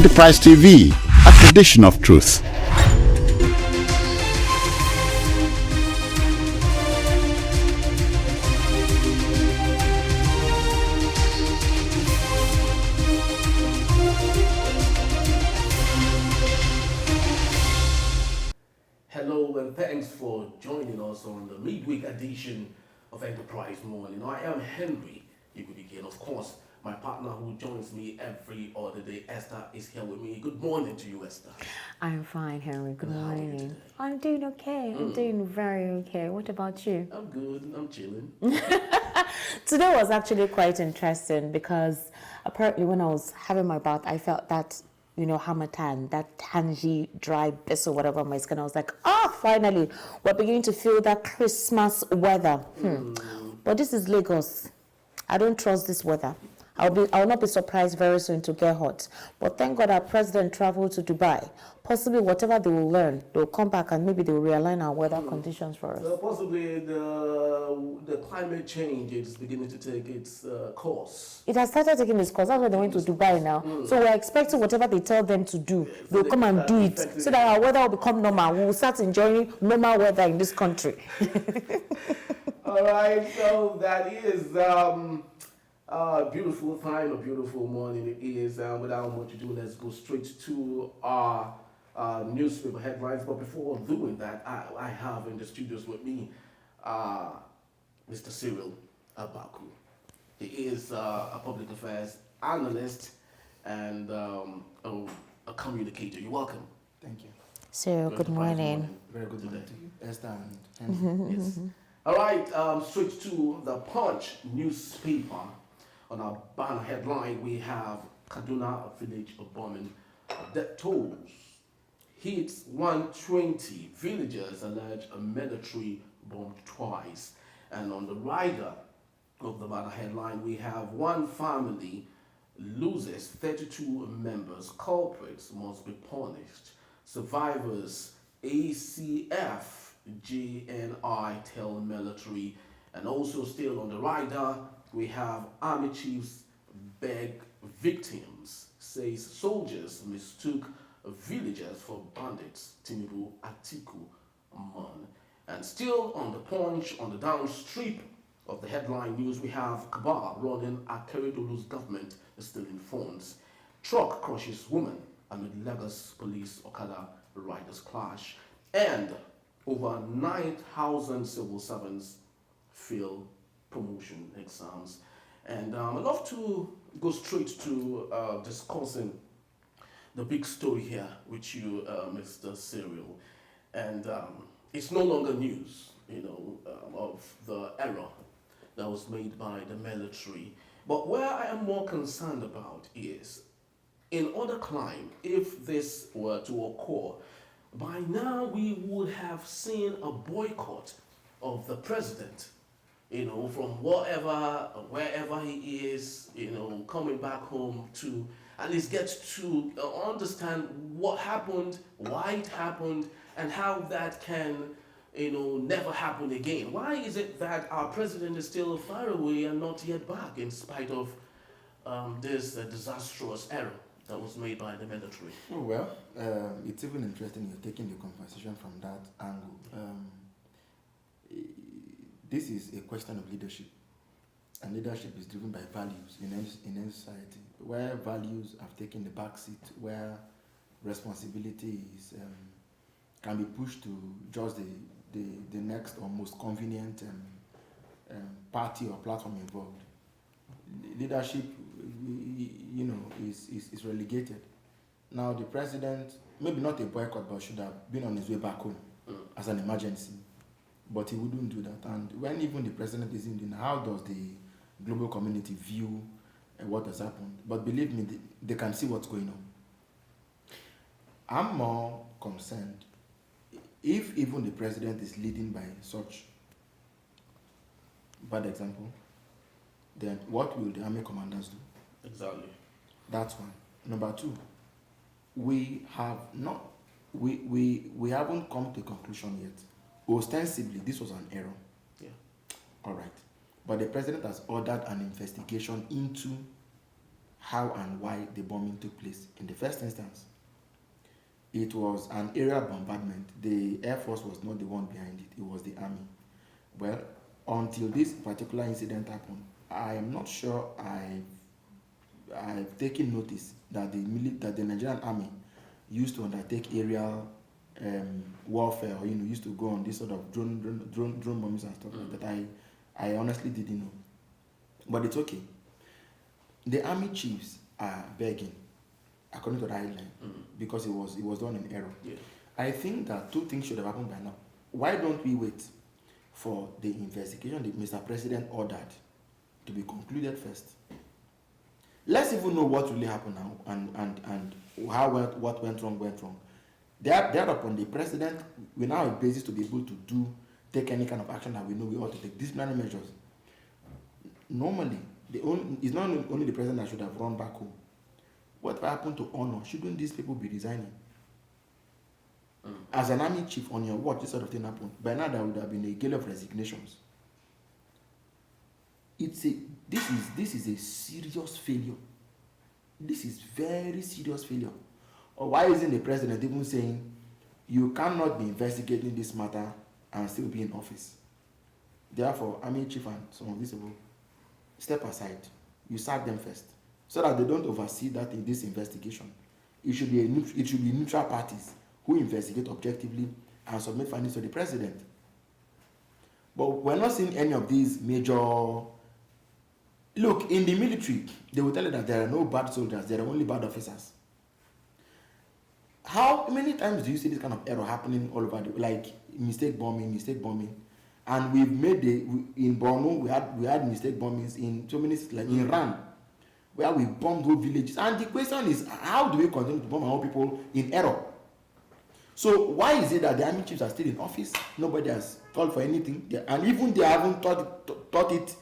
Enterprise TV, a tradition of truth. Hello and thanks for joining us on the midweek edition of Enterprise Morning. I am Henry Igudike, of course, my partner who joins me every other day, Esther, is here with me. Good morning to you, Esther. I'm fine, Henry. Good How are you morning. today? I'm doing okay. I'm doing very okay. What about you? I'm good. I'm chilling. Today was actually quite interesting because apparently when I was having my bath, I felt that, harmattan, that tangy, dry bits or whatever on my skin. I was like, finally, we're beginning to feel that Christmas weather. But this is Lagos. I don't trust this weather. I will not be surprised very soon to get hot. But thank God our president traveled to Dubai. Possibly whatever they will learn, they will come back and maybe they will realign our weather conditions for us. So possibly the climate change is beginning to take its course. It has started taking its course. That's why they went to Dubai now. So we're expecting whatever they tell them to do, they'll come and do it so that our weather will become normal. We will start enjoying normal weather in this country. All right, so that is a beautiful time, a beautiful morning it is. Without much ado, let's go straight to our newspaper headlines. But before doing that, I have in the studios with me Mr. Cyril Abaku. He is a public affairs analyst and a communicator. You're welcome. Thank you. So, good morning. Very good morning to you, Esther and Henry. Yes. All right, straight to the Punch newspaper. On our banner headline, we have Kaduna village bombing. Death tolls hits 120. Villagers allege a military bombed twice. And on the rider of the banner headline, we have one family loses 32 members. Culprits must be punished. Survivors ACF JNI tell military. And also still on the rider, we have army chiefs beg victims, says soldiers mistook villagers for bandits. Tinubu Atiku Man. And still on the Punch, on the downstrip of the headline news, we have cabal running Akeredolu's government is stealing funds. Truck crushes woman amid Lagos police Okada riders clash. And over 9,000 civil servants fail promotion exams. And I'd love to go straight to discussing the big story here with you, Mr. Cyril. And it's no longer news, of the error that was made by the military. But where I am more concerned about is, in other clime, if this were to occur, by now we would have seen a boycott of the president, from wherever he is, coming back home to at least get to understand what happened, why it happened, and how that can, never happen again. Why is it that our president is still far away and not yet back in spite of this disastrous error that was made by the military? Well, it's even interesting you're taking the conversation from that angle. This is a question of leadership, and leadership is driven by values in any society. Where values have taken the back seat, where responsibility is, can be pushed to just the next or most convenient party or platform involved. Leadership, is relegated. Now the president, maybe not a boycott, but should have been on his way back home as an emergency. But he wouldn't do that. And when even the president isn't in, how does the global community view what has happened? But believe me, they can see what's going on. I'm more concerned if even the president is leading by such bad example, then what will the army commanders do? Exactly. That's one. Number two, we haven't come to a conclusion yet. Ostensibly, this was an error. Yeah. All right. But the president has ordered an investigation into how and why the bombing took place. In the first instance, it was an aerial bombardment. The Air Force was not the one behind it, it was the Army. Well, until this particular incident happened, I am not sure I've taken notice that the Nigerian Army used to undertake aerial warfare, or used to go on this sort of drone bombings and stuff like that. I honestly didn't know, but it's okay. The army chiefs are begging, according to the guideline, because it was done in error. Yeah. I think that two things should have happened by now. Why don't we wait for the investigation that Mr. President ordered to be concluded first? Let's even know what really happened now and how what went wrong. Thereupon, the president will now have a basis to be able to take any kind of action that we know we ought to take. Disciplinary measures. Normally, it's not only the president that should have run back home. What happened to honor? Shouldn't these people be resigning? As an army chief on your watch, this sort of thing happened. By now, there would have been a gale of resignations. This is a serious failure. This is very serious failure. Or why isn't the president even saying, you cannot be investigating this matter and still be in office? Therefore, army chief and some of these people, step aside. You sack them first, so that they don't oversee that in this investigation. It should be neutral parties who investigate objectively and submit findings to the president. But we're not seeing any of these major. Look, in the military, they will tell you that there are no bad soldiers, there are only bad officers. How many times do you see this kind of error happening all over like mistake bombing? And we've made in Borno, we had mistake bombings in so many cities, like in Iran, where we bombed whole villages. And the question is, how do we continue to bomb our people in error? So why is it that the army chiefs are still in office? Nobody has called for anything, and even they haven't thought it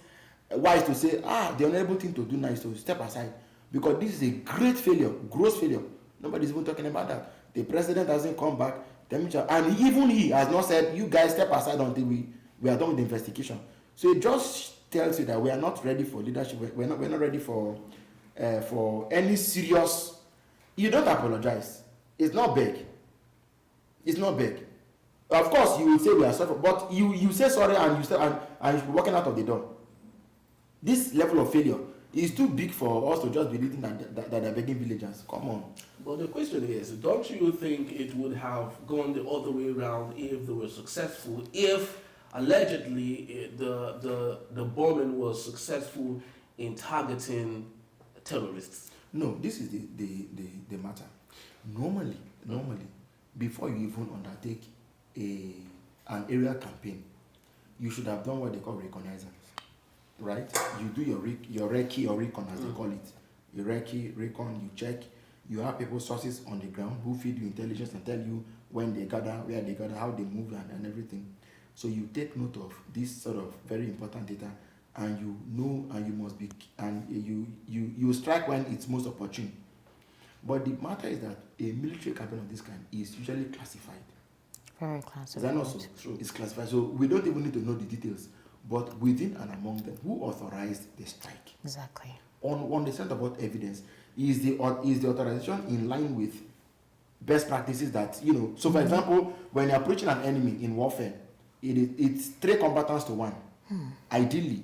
wise to say, the honorable thing to do now is to step aside, because this is a great failure, gross failure. Nobody's even talking about that. The president hasn't come back, and even he has not said, you guys step aside until we are done with the investigation. So it just tells you that we are not ready for leadership. We're not ready for any serious. You don't apologize. It's not big. Of course, you will say we are sorry, but you say sorry and you're walking out of the door. This level of failure is too big for us to just be reading that they're begging villagers. Come on. But the question is, don't you think it would have gone the other way around if they were successful? If allegedly the bombing was successful in targeting terrorists? No, this is the matter. Normally, before you even undertake an aerial campaign, you should have done what they call reconnaissance, right? You do your recce or recon, as they call it. You recce, recon, you check. You have people, sources on the ground who feed you intelligence and tell you when they gather, where they gather, how they move, and everything. So you take note of this sort of very important data, and you know, and you must be, and you strike when it's most opportune. But the matter is that a military campaign of this kind is usually classified. Very classified. Is that not so? True. It's classified. So we don't even need to know the details. But within and among them, who authorized the strike? Exactly. On the strength of what evidence is the authorization in line with best practices that, so for example, when you're approaching an enemy in warfare, it's 3 combatants to 1, ideally.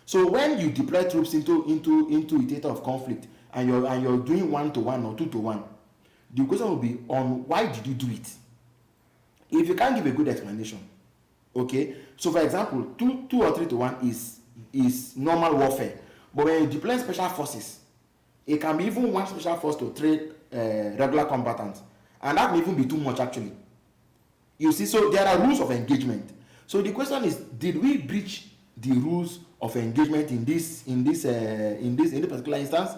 So when you deploy troops into a theater of conflict, and you're doing 1-to-1 or 2-to-1, the question will be on why did you do it? If you can't give a good explanation, okay. So for example, 2 or 3-to-1 is normal warfare, but when you deploy special forces, it can be even 1 special force to 3 regular combatants, and that may even be too much actually. You see, so there are rules of engagement. So the question is, did we breach the rules of engagement in this particular instance?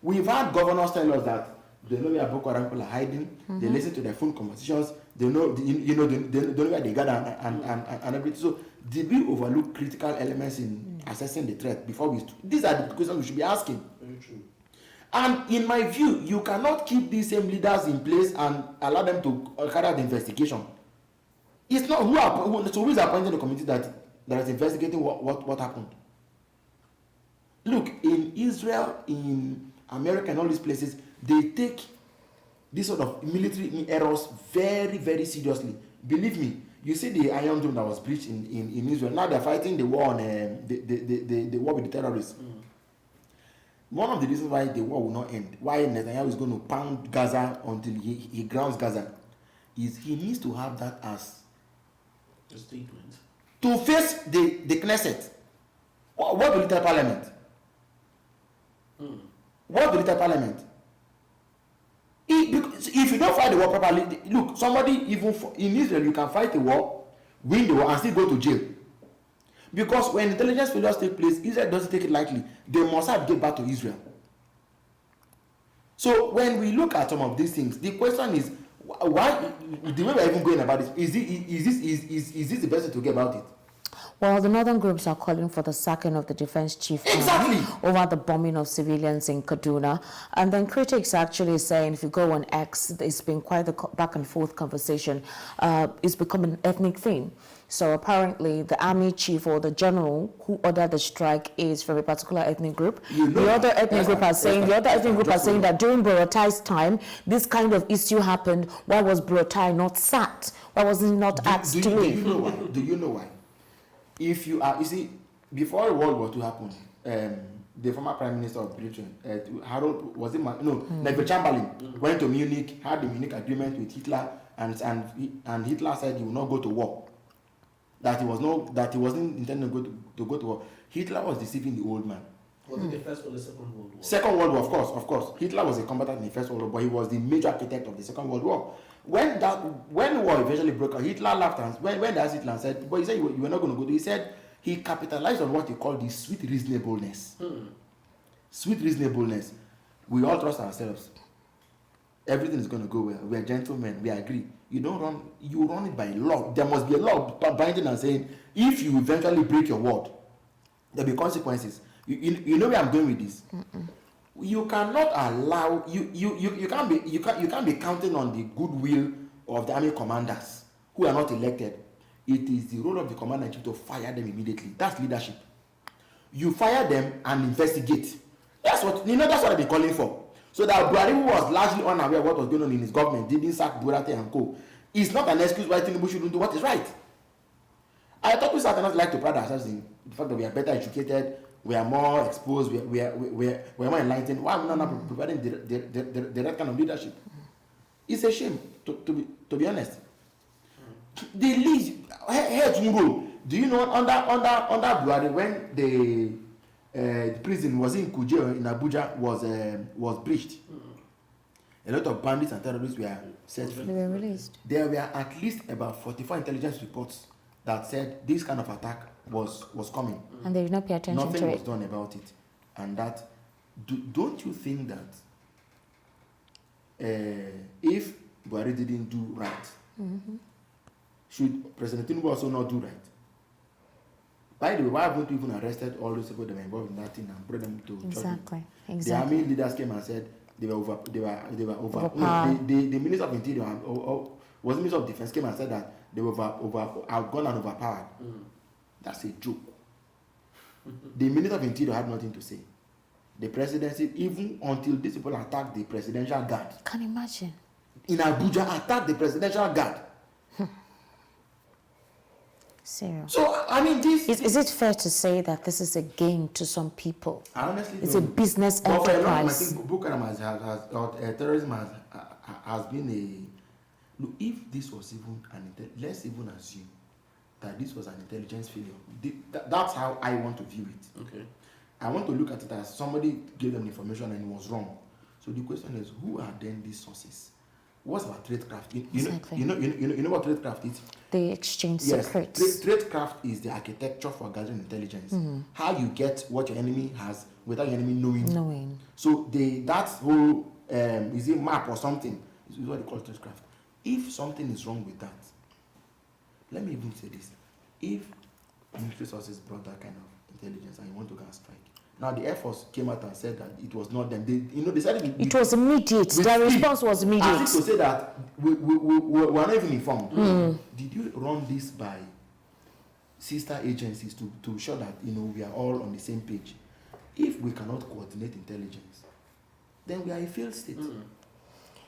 We've had governors tell us that they know where Boko Haram people are hiding. They listen to their phone conversations. They know, they know where they gather and everything. So, did we overlook critical elements in assessing the threat before we? These are the questions we should be asking. Very true. And in my view, you cannot keep these same leaders in place and allow them to carry out the investigation. It's not who is appointing the committee that is investigating what happened. Look, in Israel, in America and all these places, they take this sort of military errors very, very seriously. Believe me, you see the Iron Dome that was breached in Israel. Now they're fighting the war on the war with the terrorists. One of the reasons why the war will not end, why Netanyahu is going to pound Gaza until he grounds Gaza, is he needs to have that as A statement. to face the Knesset. What will it tell Parliament? What will it tell Parliament? If you don't fight the war properly, look, somebody even in Israel, you can fight a war, win the war, and still go to jail. Because when intelligence failures take place, Israel doesn't take it lightly. They must have to get back to Israel. So when we look at some of these things, the question is, why, the way we're even going about this, is this the best way to get about it? Well, the northern groups are calling for the sacking of the defense chief over the bombing of civilians in Kaduna. And then critics actually saying, if you go on X, it's been quite a back and forth conversation. It's become an ethnic thing. So apparently the army chief or the general who ordered the strike is from a particular ethnic group. The other ethnic group are saying that during Burotai's time, this kind of issue happened. Why was Burotai not sacked? Why was he not asked to leave? Do you know why? If you are, you see, before World War II happened, the former Prime Minister of Britain, Harold, was it? Neville Chamberlain went to Munich, had the Munich Agreement with Hitler, and Hitler said he would not go to war. That he wasn't intending to go to war. Hitler was deceiving the old man. Was it the First or the Second World War? Second World War, of course. Hitler was a combatant in the First World War, but he was the major architect of the Second World War. When the war eventually broke out, Hitler laughed and when they asked Hitler and said, but he said you were not going to go. He said he capitalized on what he called the sweet reasonableness. Sweet reasonableness. We all trust ourselves. Everything is going to go well. We are gentlemen. We agree. You run it by law. There must be a law binding and saying, if you eventually break your word, there'll be consequences. You know where I'm going with this? You cannot allow you can't be counting on the goodwill of the army commanders who are not elected. It is the role of the commander-in-chief to fire them immediately. That's leadership. You fire them and investigate. That's what I've been calling for. So that Buhari, who was largely unaware of what was going on in his government, didn't sack Burate and co. It's not an excuse why Tinubu shouldn't do what is right. I thought we certainly like to pride ourselves in the fact that we are better educated, we are more exposed, we are more enlightened. Why are we not providing the right kind of leadership? It's a shame, to be honest. The least heads rule. Do you know under Buhari, when the prison was in Kuje in Abuja was breached, a lot of bandits and terrorists were set free. They were released. There were at least about 44 intelligence reports that said this kind of attack was coming. And they did not pay attention to it. Nothing was done about it. And that, don't you think that if Buhari didn't do right, should President Tinubu also not do right? By the way, why haven't we even arrested all those people that were involved in that thing and brought them to Exactly. The army leaders came and said they were over. No, the Minister of Interior was the Minister of Defense came and said that they were outgone and overpowered. That's a joke. The Minister of Interior had nothing to say. The presidency, even until these people attacked the presidential guard. Can you imagine? In Abuja, attacked the presidential guard. Serious. So, I mean, Is it fair to say that this is a gain to some people? I honestly it's don't. A business but enterprise. I think Boko Haram terrorism has been a... Look, if this was even let's even assume that this was an intelligence failure. That's how I want to view it. Okay. I want to look at it as somebody gave them information and it was wrong. So the question is, who are then these sources? What's about tradecraft? Exactly. You know what tradecraft is? They exchange Yes, secrets. tradecraft is the architecture for gathering intelligence. How you get what your enemy has without your enemy knowing. So that whole is it map or something? Is what they call tradecraft. If something is wrong with that, let me even say this: if military sources brought that kind of intelligence and you want to go and strike, now the Air Force came out and said that it was not them. They said it was immediate. Their response was immediate. As if to say that we were not even informed. Did you run this by sister agencies to show that we are all on the same page? If we cannot coordinate intelligence, then we are a failed state.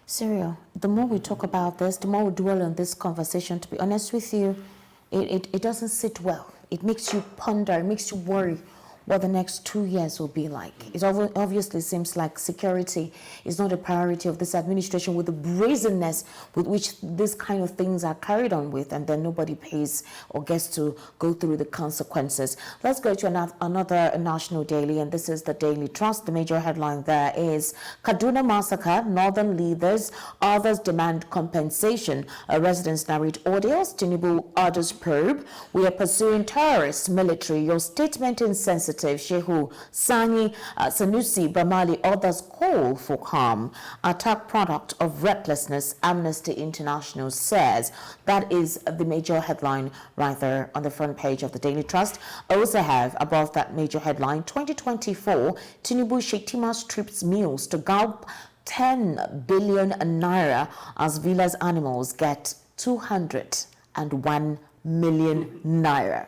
Cyril, the more we talk about this, the more we dwell on this conversation, to be honest with you, it doesn't sit well. It makes you ponder, it makes you worry what the next 2 years will be like. It obviously seems like security is not a priority of this administration, with the brazenness with which these kind of things are carried on with, and then nobody pays or gets to go through the consequences. Let's go to another national daily, and this is the Daily Trust. The major headline there is Kaduna massacre, northern leaders, others demand compensation. Residents narrate ordeals, Tinubu orders probe. We are pursuing terrorists, military. Your statement insensitive. Shehu Sani, Sanusi, Bamali, others call for calm. Attack product of recklessness, Amnesty International says. That is the major headline right there on the front page of the Daily Trust. I also have above that major headline, 2024, Tinubu Shetima strips meals to gulp 10 billion naira as villas animals get 201 million naira.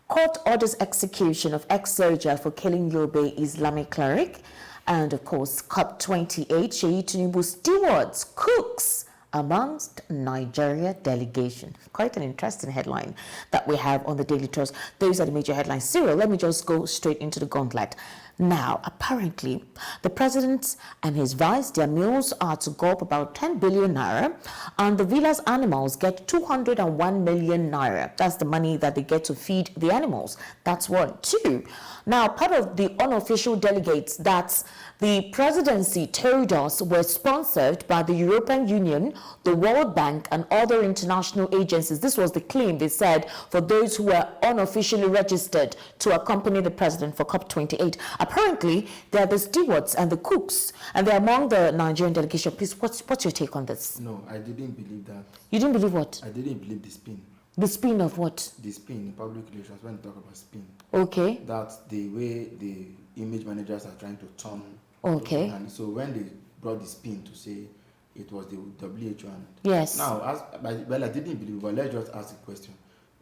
Court orders execution of ex-soldier for killing Yoruba Islamic cleric. And of course, COP28, Sheyi Tinubu stewards, cooks amongst Nigeria delegation. Quite an interesting headline that we have on the Daily Trust. Those are the major headlines. Cyril, let me just go straight into the gauntlet. Now, apparently, the president and his vice, their meals are to go up about 10 billion naira, and the villas animals get 201 million naira. That's the money that they get to feed the animals. That's one. Two, now, part of the unofficial delegates that the presidency told us were sponsored by the European Union, the World Bank, and other international agencies. This was the claim, they said, for those who were unofficially registered to accompany the president for COP28. Apparently, they are the stewards and the cooks, and they're among the Nigerian delegation. Please, what's your take on this? No, I didn't believe that. You didn't believe what? I didn't believe the spin. The spin of what? The spin in public relations, when you talk about spin. Okay. That's the way the image managers are trying to turn. Okay. And so when they brought the spin to say it was the WHO, and yes. Now, well, I didn't believe, but let's just ask the question.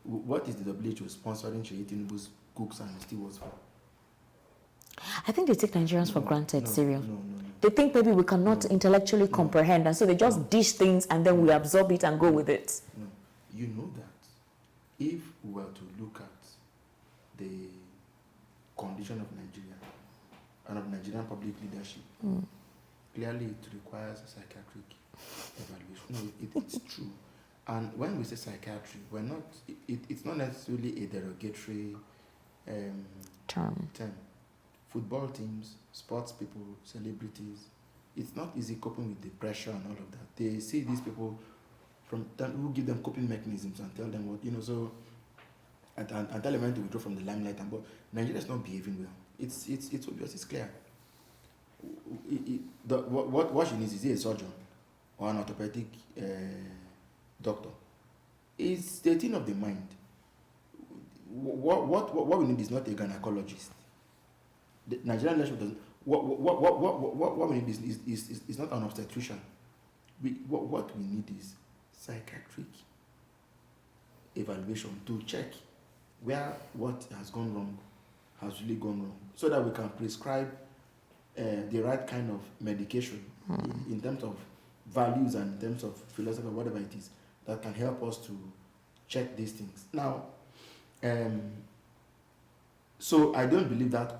What is the WHO sponsoring Sheyi Tinubu's cooks and stewards for? I think they take Nigerians for granted, Cyril. No. They think maybe we cannot intellectually comprehend, and so they just dish things and then we absorb it and go with it. No. You know that if we were to look at the condition of Nigeria and of Nigerian public leadership, clearly it requires a psychiatric evaluation. No, it's true. And when we say psychiatry, we're not. It's not necessarily a derogatory term. Football teams, sports people, celebrities. It's not easy coping with depression and all of that. They see these people from who give them coping mechanisms and tell them what so. And tell them when to withdraw from the limelight. But Nigeria is not behaving well. It's obvious. It's clear. What she needs is a surgeon or an orthopedic doctor. It's the thing of the mind. What we need is not a gynecologist. The Nigerian leadership doesn't. What we need is not an obstetrician. What we need is psychiatric evaluation to check where what has gone wrong has really gone wrong, so that we can prescribe the right kind of medication in terms of values and in terms of philosophy or whatever it is that can help us to check these things. Now, so I don't believe that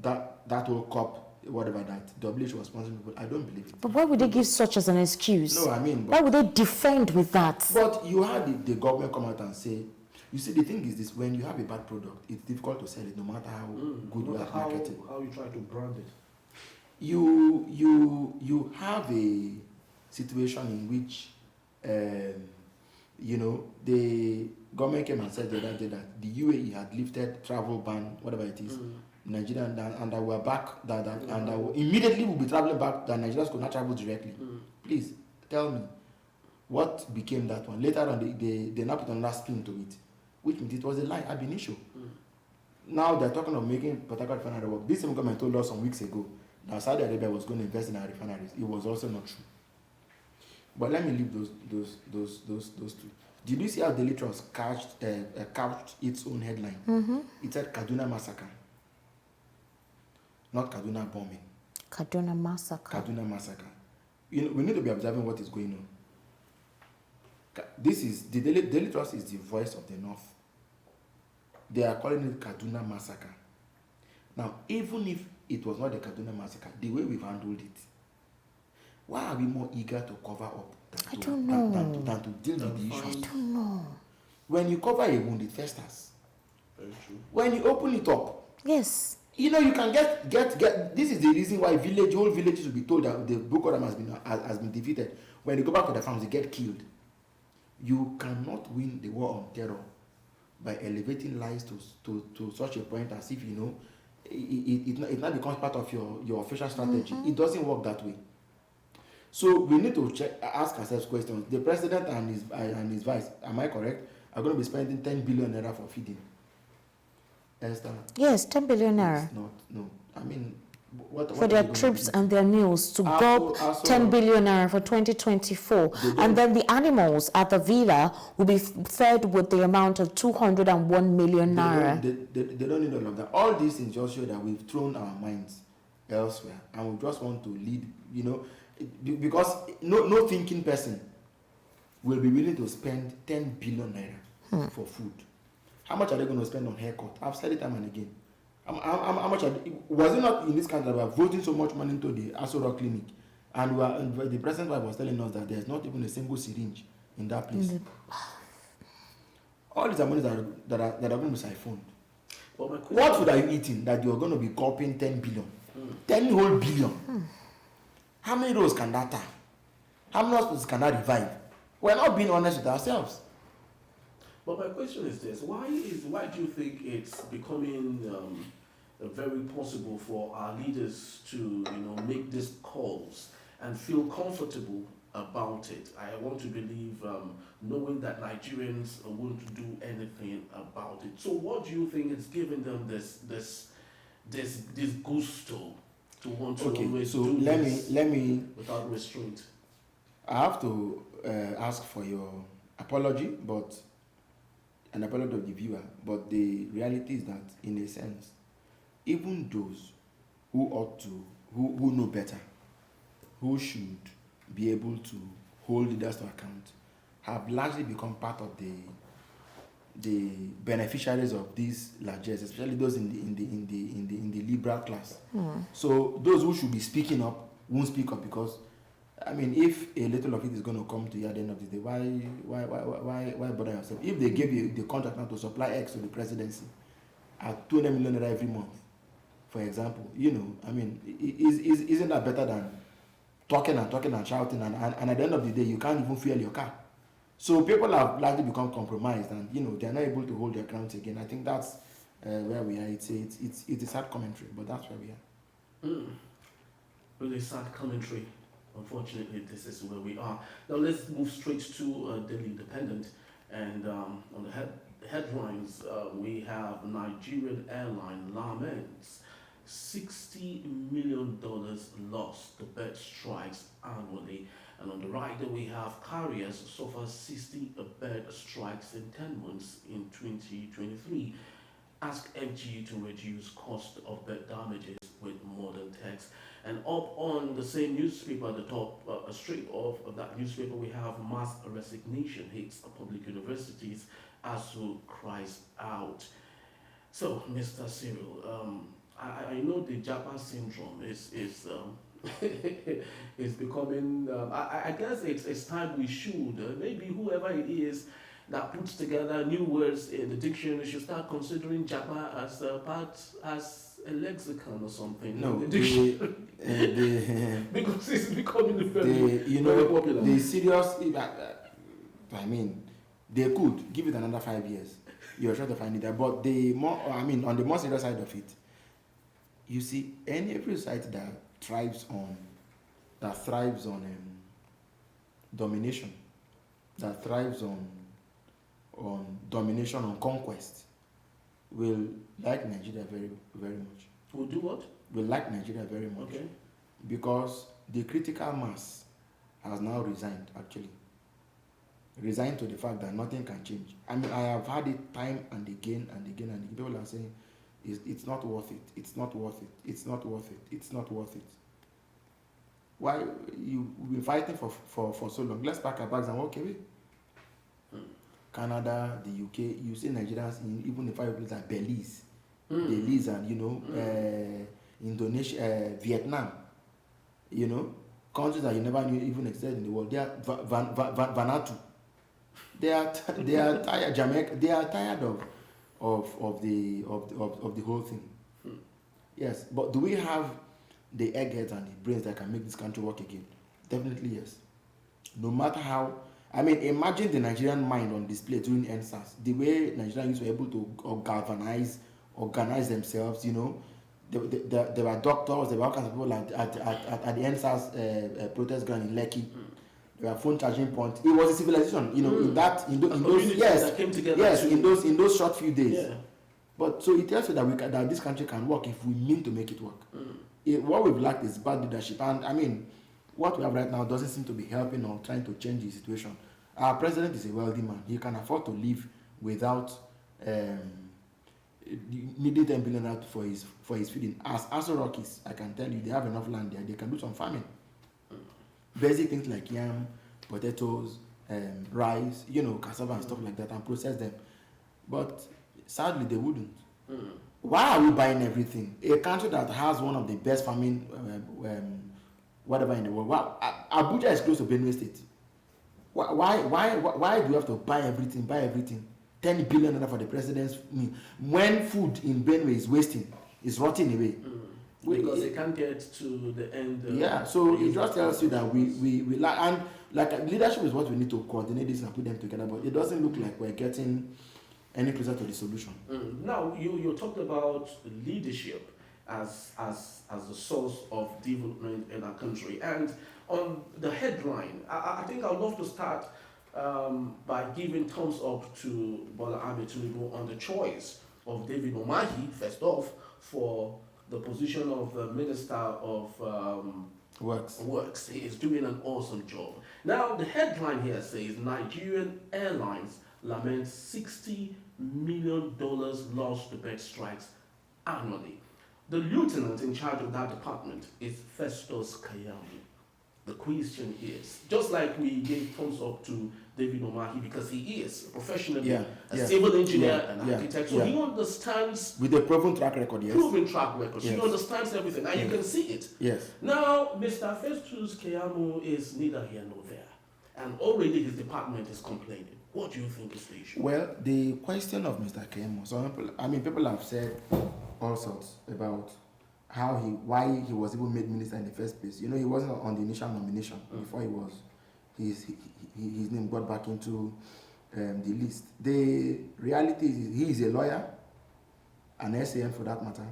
that whole COP, whatever that WHO was sponsoring people, I don't believe it. But why would they give such as an excuse? No, I mean, why would they defend with that? But you had the government come out and say, you see, the thing is this: when you have a bad product, it's difficult to sell it, no matter how good you are marketing. How you try to brand it. You have a situation in which the government came and said the other day that the UAE had lifted travel ban, whatever it is, Nigeria, and that we're back, and immediately we'll be traveling back, that Nigerians could not travel directly. Please tell me, what became that one? Later on, they now put another spin to it, which means it was a lie, ab initio. Now they're talking of making Port Harcourt refinery work. This same government told us some weeks ago that Saudi Arabia was going to invest in our refineries. It was also not true. But let me leave those two. Did you see how Daily Trust couched its own headline? It said Kaduna massacre, not Kaduna bombing. Kaduna massacre. Kaduna massacre. You know, we need to be observing what is going on. This is the Daily Trust is the voice of the North. They are calling it Kaduna massacre. Now, even if it was not the Kaduna massacre, the way we've handled it, why are we more eager to cover up than to deal with the issues? I don't know. When you cover a wound, it festers. Very true. When you open it up, Yes. you know, you can get. This is the reason why whole villages will be told that the Boko Haram has been defeated. When they go back to their farms, they get killed. You cannot win the war on terror by elevating lies to such a point as if, you know, it now becomes part of your official strategy. It doesn't work that way. So we need to ask ourselves questions. The president and his vice, am I correct, are going to be spending 10 billion naira for feeding. Esther? Yes, 10 billion naira. It's not, no. I mean, what For their troops and their meals to go 10 billion naira for 2024. And then the animals at the villa will be fed with the amount of 201 million naira. They don't need all of that. All these things just show that we've thrown our minds elsewhere and we just want to lead, you know, because no thinking person will be willing to spend 10 billion naira for food. How much are they going to spend on haircut? I've said it time and again. How much was it not in this country that we are voting so much money into the Asura clinic, and the president was telling us that there's not even a single syringe in that place. All these are monies that are going to be siphoned. What food are you eating that you're going to be copying 10 billion? 10 whole billion. How many rows can that tie? How many hospitals can that revive? We're not being honest with ourselves. But my question is this: why do you think it's becoming very possible for our leaders to, make these calls and feel comfortable about it? I want to believe, knowing that Nigerians won't do anything about it. So, what do you think is giving them this gusto to want to always do this let me without restraint? I have to ask for your apology, but an apology of the viewer. But the reality is that, in a sense, even those who ought to, who know better, who should be able to hold leaders to account, have largely become part of the beneficiaries of these largesse, especially those in the liberal class. So those who should be speaking up won't speak up because, I mean, if a little of it is going to come to you at the end of the day, why bother yourself? If they gave you the contract now to supply X to the presidency at 200 million every month, for example, I mean, isn't that better than talking and shouting, and at the end of the day, you can't even fuel your car? So people have largely become compromised, and they're not able to hold their grounds again. I think that's where we are. It's a sad commentary, but that's where we are. Really sad commentary. Unfortunately, this is where we are. Now let's move straight to Daily Independent, and on the headlines, we have Nigerian airline laments $60 million lost to bird strikes annually. And on the right there we have carriers suffer 60 bird strikes in 10 months in 2023. Ask FG to reduce cost of bird damages with modern text. And up on the same newspaper, the top strip of that newspaper, we have mass resignation hits public universities. ASU cries out. So, Mr. Cyril, I know the Japan syndrome is is becoming. I guess it's time we should maybe whoever it is that puts together new words in the dictionary should start considering Japan as as a lexicon or something. No, because it's becoming very popular. The serious. I mean, they could give it another 5 years. You're sure to find it there, but on the more serious side of it, you see, every society that thrives on domination, that thrives on domination, on conquest, will like Nigeria very, very much. Will do what? Will like Nigeria very much. Okay. Because the critical mass has now resigned, actually. Resigned to the fact that nothing can change. I mean, I have had it time and again and again and again. People are saying, it's not worth it, it's not worth it, it's not worth it, it's not worth it. Why we've been fighting for so long? Let's pack our bags and walk away. Canada, the UK, you see Nigerians in even the five places like Belize, Belize and Indonesia, Vietnam, countries that you never knew even existed in the world. They are Vanuatu. They are tired. Jamaica. They are tired of the whole thing. Yes, but do we have the eggheads and the brains that can make this country work again? Definitely yes. No matter how. I mean, imagine the Nigerian mind on display during NSAS. The way Nigerians were able to organize themselves. There were doctors, there were all kinds of people at the NSAS protest ground in Lekki. There were phone charging points. It was a civilization, in those that came together in those short few days. Yeah. But so it tells you that this country can work if we mean to make it work. What we've lacked is bad leadership, and I mean, what we have right now doesn't seem to be helping or trying to change the situation. Our president is a wealthy man. He can afford to live without needing 10 billion out for his feeding. As Aso Rock is, I can tell you, they have enough land there. They can do some farming. Basic things like yam, potatoes, rice, cassava and stuff like that, and process them. But sadly, they wouldn't. Why are we buying everything? A country that has one of the best farming, whatever in the world. Abuja is close to Benue State. Why do we have to buy everything? 10 billion for the president's when food in Benue is wasting, is rotting away. Because they can't get to the end. So it just tells you that we like, and like leadership is what we need to coordinate this and put them together, but it doesn't look like we're getting any closer to the solution. Now you talked about leadership as the source of development in our country, and on the headline, I think I'd love to start by giving thumbs up to Bola Ahmed Tinubu on the choice of David Umahi, first off, for the position of the Minister of Works. He is doing an awesome job. Now, the headline here says Nigerian Airlines laments $60 million lost to bed strikes annually. The lieutenant in charge of that department is Festus Kayami. The question is, just like we gave thumbs up to David Umahi because he is professionally a civil engineer and architect, so he understands with a proven track record. He understands everything, and you can see it. Now, Mr. Festus Kayamo is neither here nor there, and already his department is complaining. What do you think is the issue? Well, the question of Mr. Kayamo, people have said all sorts about why he was even made minister in the first place. He wasn't on the initial nomination before his name got back into the list. The reality is he is a lawyer, an SAM for that matter.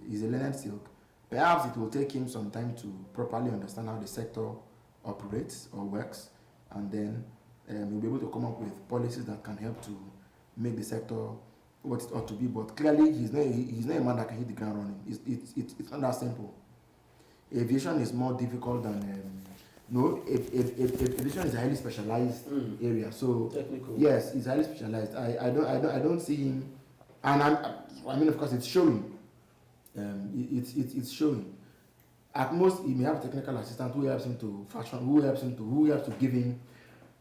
He's a learned silk. Perhaps it will take him some time to properly understand how the sector operates or works, and then he'll be able to come up with policies that can help to make the sector what it ought to be. But clearly he's not a man that can hit the ground running. It's not that simple. Aviation is more difficult than aviation is a highly specialized area. So technical. Yes, it's highly specialized. I don't see him, and I mean of course it's showing. It's showing. At most he may have a technical assistant who helps him to fashion, who helps to give him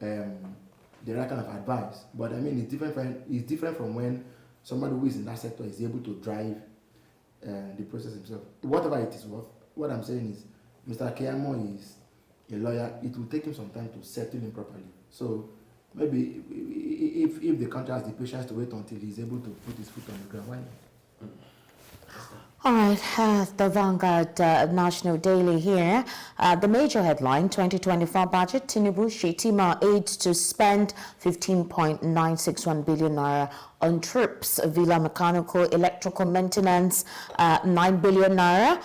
the right kind of advice. But I mean it's different from when somebody who is in that sector is able to drive the process himself. Whatever it is worth, what I'm saying is Mr. Kayamo is a lawyer. It will take him some time to settle in properly. So maybe if the country has the patience to wait until he's able to put his foot on the ground, why not? All right, the Vanguard National Daily here. The major headline, 2024 budget, Tinubu Shetima aids to spend 15.961 billion naira on troops, villa mechanical, electrical maintenance, 9 billion naira,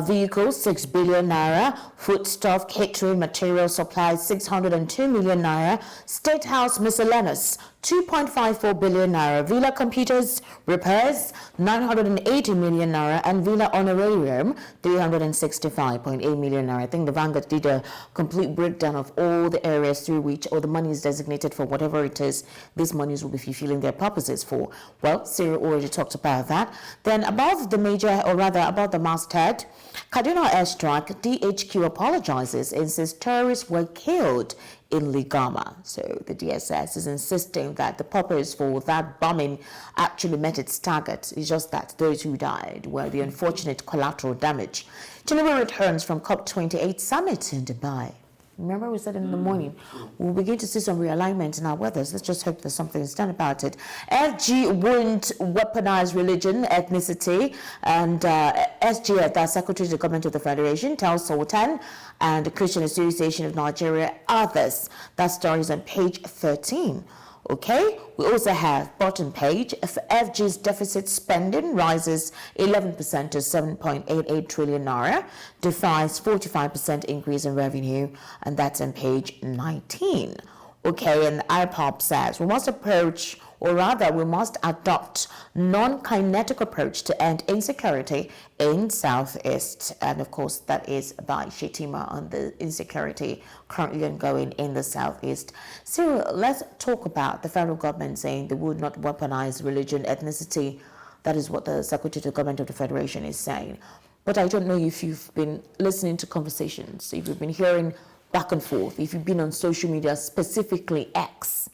vehicles, 6 billion naira, foodstuff, catering, material supplies, 602 million naira, State House miscellaneous, 2.54 billion naira, villa computers, repairs, 980 million naira, and villa honorarium, 365.8 million naira. I think the Vanguard did a complete breakdown of all the areas through which all the money is designated for whatever it is. These monies will be fulfilling their purposes. for? Well, Cyril already talked about that. Then about the about the masthead, Kaduna airstrike, DHQ apologizes and says terrorists were killed in Ligama. So the DSS is insisting that the purpose for that bombing actually met its target. It's just that those who died were the unfortunate collateral damage. Tinubu returns from COP28 summit in Dubai. Remember we said in the morning, we'll begin to see some realignment in our weathers. Let's just hope that something is done about it. FG won't weaponize religion, ethnicity, and SGF, that's Secretary of the Government of the Federation, tells Sultan and the Christian Association of Nigeria, others. That story is on page 13. Okay, we also have bottom page, FG's deficit spending rises 11% to 7.88 trillion naira, defies 45% increase in revenue, and that's on page 19. Okay, and IPOP says we must approach, or rather we must adopt non-kinetic approach to end insecurity in Southeast. And of course, that is by Shetima on the insecurity currently ongoing in the Southeast. So let's talk about the federal government saying they would not weaponize religion, ethnicity. That is what the Secretary of the Government of the Federation is saying. But I don't know if you've been listening to conversations, if you've been hearing back and forth, if you've been on social media, specifically X.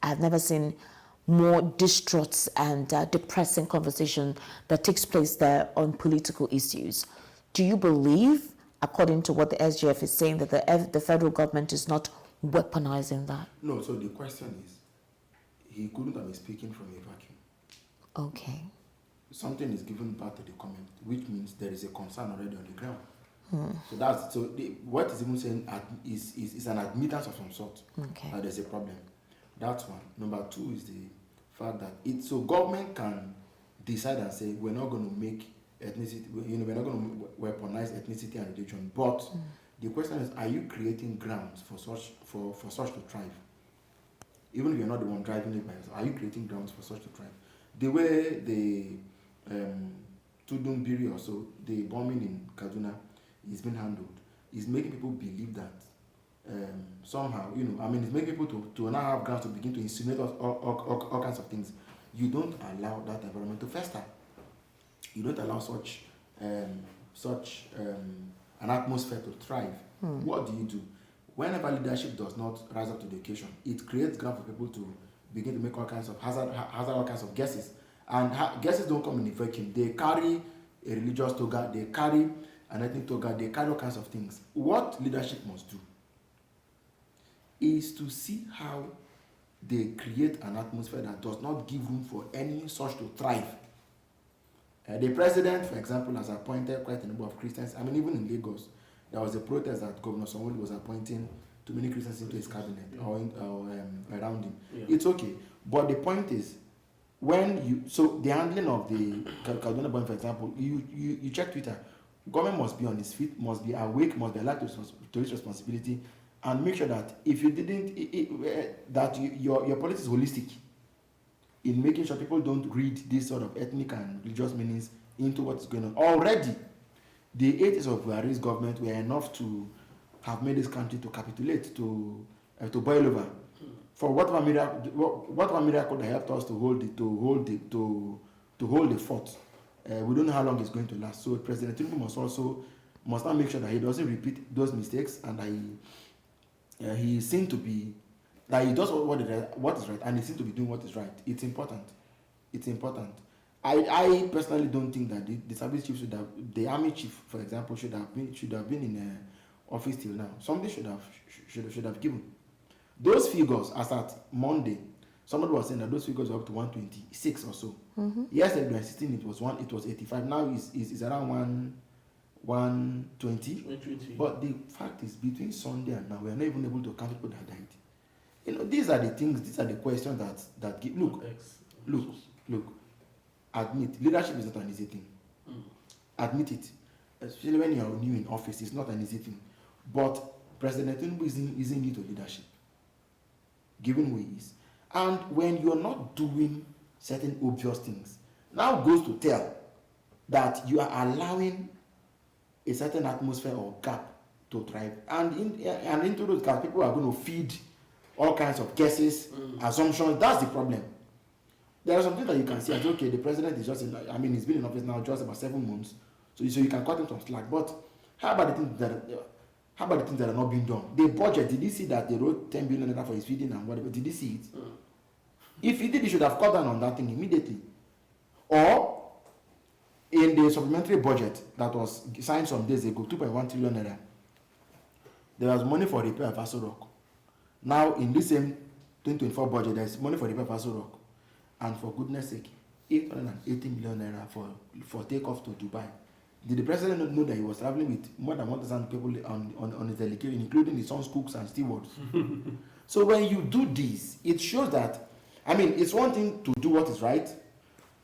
I've never seen more distraught and depressing conversation that takes place there on political issues. Do you believe, according to what the SGF is saying, that the federal government is not weaponizing that? No, so the question is, he couldn't have been speaking from a vacuum. Okay. Something is given back to the comment, which means there is a concern already on the ground. So what is even saying is an admittance of some sort that there's a problem. That's one. Number two is the fact that so government can decide and say we're not going to make ethnicity, we're not going to weaponize ethnicity and religion. But the question is, are you creating grounds for such to thrive? Even if you're not the one driving it by yourself, are you creating grounds for such to thrive? The way the Tudumbiri or so, the bombing in Kaduna is being handled, is making people believe that somehow, it's making people to now have grounds to begin to insinuate all kinds of things. You don't allow that environment to fester. You don't allow such an atmosphere to thrive. What do? Whenever leadership does not rise up to the occasion, it creates ground for people to begin to make all kinds of hazard all kinds of guesses. And guesses don't come in a vacuum. They carry a religious toga, they carry an ethnic toga, they carry all kinds of things. What leadership must do is to see how they create an atmosphere that does not give room for any such to thrive. The president, for example, has appointed quite a number of Christians. Even in Lagos, there was a protest that Governor Sanwo-Olu was appointing too many Christians into his cabinet or around him. Yeah. It's okay. But the point is, the handling of the Kaduna bomb, for example, you check Twitter, government must be on its feet, must be awake, must be allowed to its responsibility, and make sure that if you didn't, that your policy is holistic in making sure people don't read this sort of ethnic and religious meanings into what's going on. Already, the 8 years of Buhari's government were enough to have made this country to capitulate, to boil over. For whatever miracle that helped us to hold the fort. We don't know how long it's going to last. So President Tinubu must not make sure that he doesn't repeat those mistakes, and that he seems to be, that he does what is right, and he seems to be doing what is right. It's important. I personally don't think that the service chief the army chief, for example, should have been in office till now. Somebody should have given. Those figures, as at Monday, somebody was saying that those figures were up to 126 or so. Yesterday, they were insisting it was 85. Now it's around 120. But the fact is, between Sunday and now, we are not even able to count people that died. These are the things, these are the questions that give. Look. Admit, leadership is not an easy thing. Admit it. Especially when you are new in office, it's not an easy thing. But President Tinubu isn't new to leadership, given who he is. And when you're not doing certain obvious things, now goes to tell that you are allowing a certain atmosphere or gap to thrive. And into those gaps, people are going to feed all kinds of guesses, assumptions. That's the problem. There are some things that you can see as okay, the president is just he's been in office now just about 7 months, so you can cut him some slack. But how about the things that are not being done? The budget, did you see that they wrote 10 billion for his feeding and whatever? Did you see it? If he did, he should have cut down on that thing immediately. Or in the supplementary budget that was signed some days ago, 2.1 trillion naira, there was money for repair of Aso Rock. Now in this same 2024 budget, there is money for repair of Aso Rock. And for goodness sake, 880 million naira for takeoff to Dubai. Did the president not know that he was traveling with more than 1,000 people on his delegation, including his son's cooks and stewards? So when you do this, it shows that, it's one thing to do what is right,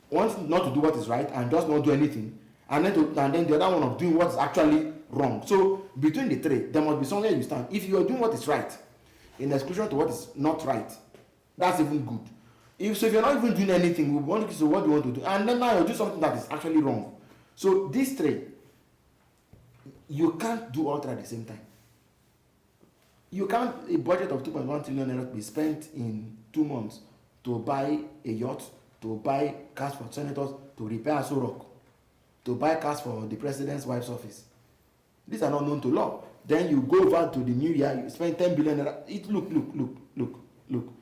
one thing not to do what is right and just not do anything, and then the other one of doing what is actually wrong. So between the three, there must be somewhere you stand. If you are doing what is right, in exclusion to what is not right, that's even good. If you're not even doing anything, we want to say what do you want to do, and then now you do something that is actually wrong. So these three, you can't do all three at the same time. You can't a budget of 2.1 trillion naira be spent in 2 months to buy a yacht, to buy cars for senators, to repair Aso Rock, to buy cars for the president's wife's office. These are not known to law. Then you go over to the new year, you spend 10 billion naira. Look.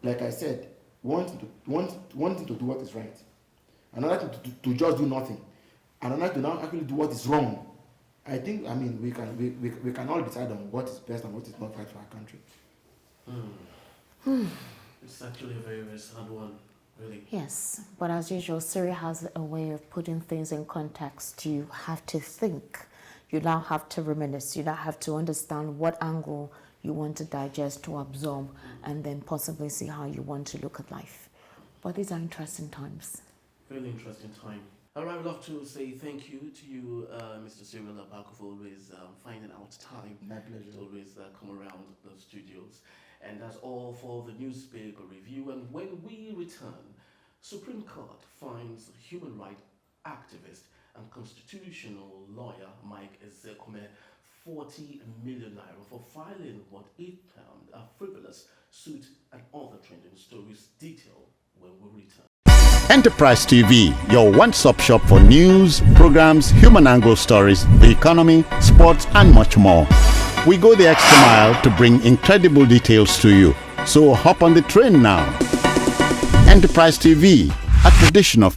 Like I said, wanting to do what is right, another thing to just do nothing, and another to now actually do what is wrong. I think we can all decide on what is best and what is not right for our country. It's actually a very, very sad one, really. Yes, but as usual, Siri has a way of putting things in context. You have to think. You now have to reminisce. You now have to understand what angle you want to digest, to absorb, and then possibly see how you want to look at life. But these are interesting times. Really interesting time. All right, I'd love to say thank you to you, Mr. Cyril Abako, for always finding out time. My pleasure. To always come around the studios. And that's all for the newspaper review. And when we return, Supreme Court finds human rights activist and constitutional lawyer Mike Ezekome 40 million naira for filing what he termed a frivolous suit and other trending stories. Detail when we return. Enterprise TV, your one-stop shop for news, programs, human angle stories, the economy, sports, and much more. We go the extra mile to bring incredible details to you. So hop on the train now. Enterprise TV, a tradition of